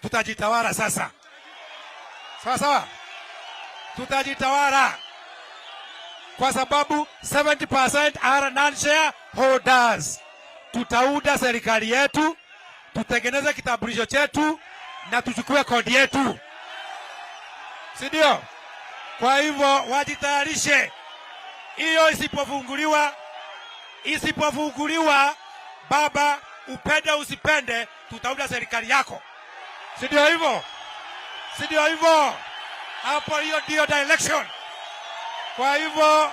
tutajitawala sasa. Sawa sawa, tutajitawala kwa sababu 70% are non-share holders. Tutaunda serikali yetu, tutengeneze kitambulisho chetu na tuchukue kodi yetu, si ndio? Kwa hivyo wajitayarishe. Hiyo isipofunguliwa, baba, upende usipende, tutaunda serikali yako, si ndio hivyo? Si ndio hivyo? Hapo hiyo ndio direction. Kwa hivyo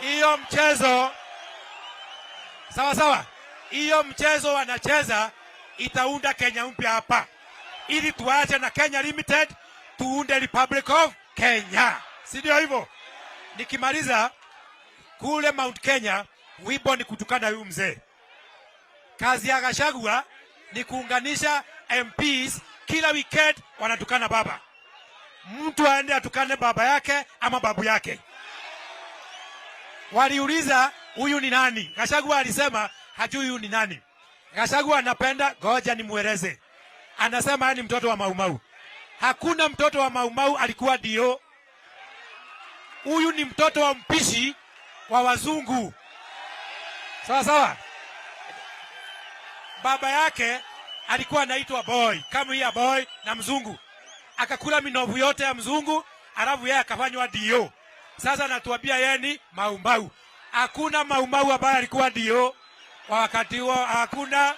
hiyo mchezo sawa sawa, hiyo mchezo wanacheza itaunda Kenya mpya hapa, ili tuache na Kenya Limited, tuunde Republic of Kenya, si ndio hivyo? Nikimaliza kule Mount Kenya, wimbo ni kutukana huyu mzee. Kazi ya Gachagua ni kuunganisha MPs, kila weekend wanatukana baba. Mtu aende atukane baba yake ama babu yake. Waliuliza huyu ni nani? Gachagua alisema hajui huyu ni nani. Gachagua anapenda goja nimueleze. Anasema ni mtoto wa Maumau. Hakuna mtoto wa Maumau alikuwa dio. Huyu ni mtoto wa mpishi wa wazungu. Sawa sawa. Baba yake alikuwa anaitwa Boy, kama ya Boy na mzungu. Akakula minovu yote ya mzungu, alafu yeye akafanywa dio. Sasa natuambia yeye ni Maumau. Hakuna Maumau ambaye alikuwa dio wakati huo, hakuna.